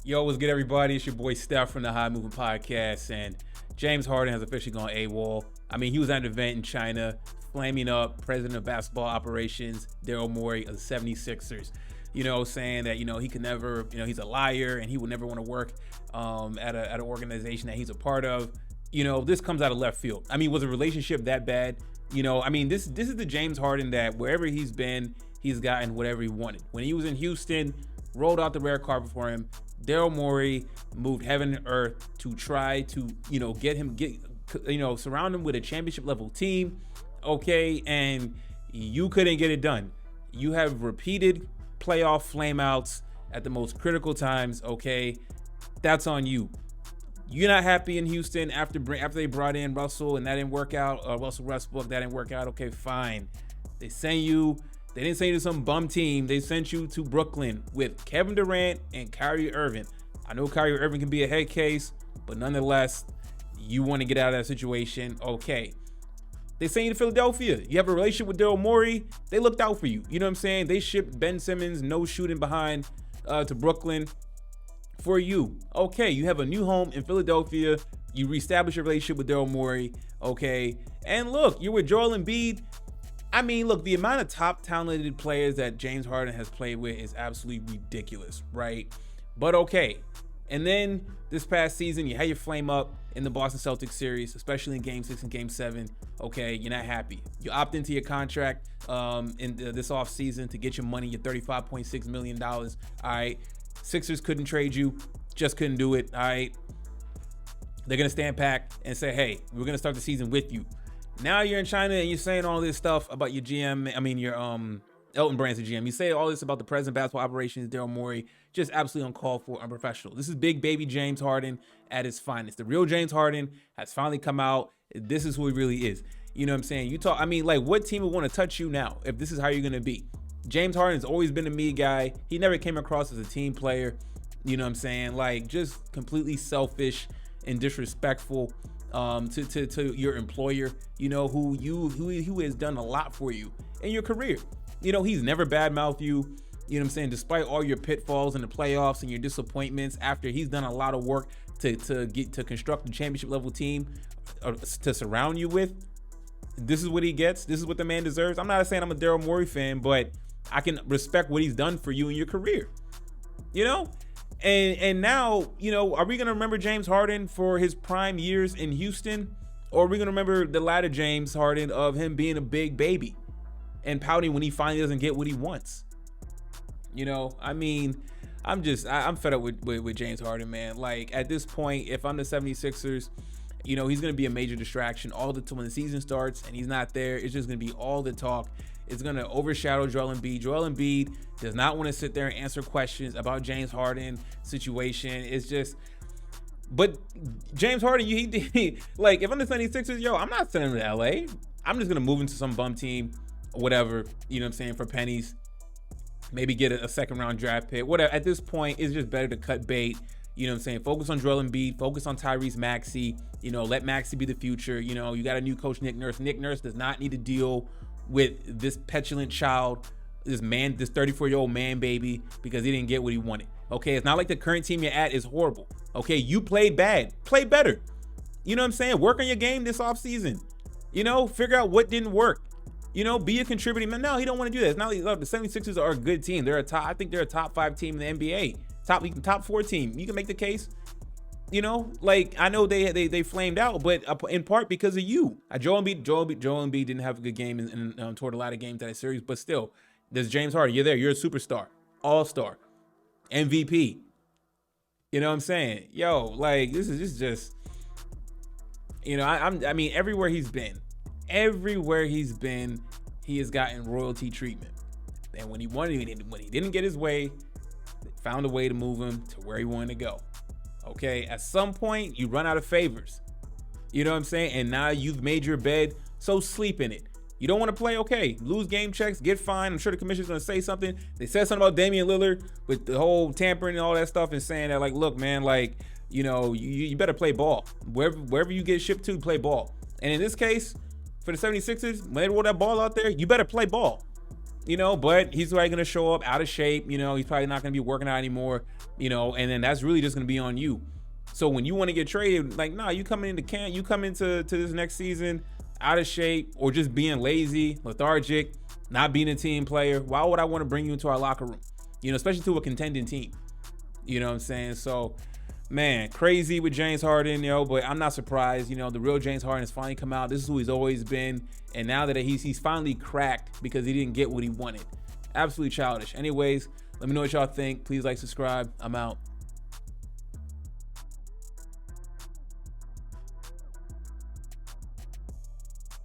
Yo, what's good, everybody? It's your boy Steph from the High Moving Podcast, and James Harden has officially gone AWOL. I mean, he was at an event in China, flaming up President of Basketball Operations, Daryl Morey of the 76ers, saying that, he could never, he's a liar and he would never want to work at an organization that he's a part of. This comes out of left field. I mean, was a relationship that bad? This is the James Harden that wherever he's been, he's gotten whatever he wanted. When he was in Houston, rolled out the red carpet for him. Daryl Morey moved heaven and earth to try to, surround him with a championship level team. Okay. And you couldn't get it done. You have repeated playoff flameouts at the most critical times. Okay. That's on you. You're not happy in Houston after they brought in Russell and that didn't work out, or Russell Westbrook, that didn't work out. Okay, fine. They didn't send you to some bum team. They sent you to Brooklyn with Kevin Durant and Kyrie Irving. I know Kyrie Irving can be a head case, but nonetheless, you want to get out of that situation. Okay. They sent you to Philadelphia. You have a relationship with Daryl Morey. They looked out for you. You know what I'm saying? They shipped Ben Simmons, no shooting behind, to Brooklyn for you. Okay. You have a new home in Philadelphia. You reestablish your relationship with Daryl Morey. Okay. And look, you're with Joel Embiid. I mean, look, the amount of top talented players that James Harden has played with is absolutely ridiculous, right? But okay. And then this past season, you had your flame up in the Boston Celtics series, especially in Game 6 and Game 7. Okay, you're not happy. You opt into your contract this offseason to get your money, your $35.6 million. All right. Sixers couldn't trade you, just couldn't do it. All right. They're going to stand pat and say, hey, we're going to start the season with you. Now you're in China and you're saying all this stuff about your GM. Your Elton Brand's the GM. You say all this about the president of basketball operations, Daryl Morey, just absolutely uncalled for, unprofessional. This is big baby James Harden at his finest. The real James Harden has finally come out. This is who he really is. You know what I'm saying? What team would want to touch you now if this is how you're going to be? James Harden has always been a me guy. He never came across as a team player. You know what I'm saying? Just completely selfish and disrespectful to your employer, who has done a lot for you in your career. He's never badmouthed you, you know what I'm saying, despite all your pitfalls in the playoffs and your disappointments, after he's done a lot of work to construct a championship level team to surround you with. This is what he gets. This is what the man deserves. I'm not saying I'm a Daryl Morey fan, but I can respect what he's done for you in your career, And now, are we going to remember James Harden for his prime years in Houston? Or are we going to remember the latter James Harden of him being a big baby and pouting when he finally doesn't get what he wants? I'm fed up with James Harden, man. At this point, if I'm the 76ers, he's going to be a major distraction when the season starts and he's not there. It's just going to be all the talk. It's going to overshadow Joel Embiid. Joel Embiid does not want to sit there and answer questions about James Harden situation. It's just, but James Harden, if I'm the 76ers, I'm not sending him to LA. I'm just going to move into some bum team, whatever, for pennies, maybe get a second round draft pick, whatever. At this point, it's just better to cut bait. Focus on Joel Embiid, focus on Tyrese Maxey, let Maxey be the future. You got a new coach, Nick Nurse. Nick Nurse does not need to deal with this petulant child, this 34-year-old man baby, because he didn't get what he wanted. Okay, it's not like the current team you're at is horrible. Okay, you played bad, play better. You know what I'm saying? Work on your game this offseason. Figure out what didn't work. Be a contributing man. No, he don't want to do that. It's not like the 76ers are a good team. I think they're a top 5 team in the NBA. Top 4 team. You can make the case. I know they flamed out, but in part because of you. Joel Embiid didn't have a good game and toward a lot of games that series, but still, there's James Harden. You're there. You're a superstar, all-star, MVP. You know what I'm saying? This is just, everywhere he's been, he has gotten royalty treatment. And when he didn't get his way, they found a way to move him to where he wanted to go. Okay, at some point, you run out of favors. You know what I'm saying? And now you've made your bed, so sleep in it. You don't want to play? Okay, lose game checks, get fined. I'm sure the commissioner's going to say something. They said something about Damian Lillard with the whole tampering and all that stuff and saying that, look, man, you better play ball. Wherever you get shipped to, play ball. And in this case, for the 76ers, when they roll that ball out there, you better play ball. but he's probably going to show up out of shape. He's probably not going to be working out anymore, and then that's really just going to be on you. So when you want to get traded, like, nah, you come into camp, you come into this next season out of shape or just being lazy, lethargic, not being a team player. Why would I want to bring you into our locker room? Especially to a contending team. You know what I'm saying? So, man, crazy with James Harden, but I'm not surprised. The real James Harden has finally come out. This is who he's always been. And now that he's finally cracked because he didn't get what he wanted. Absolutely childish. Anyways, let me know what y'all think. Please like, subscribe. I'm out.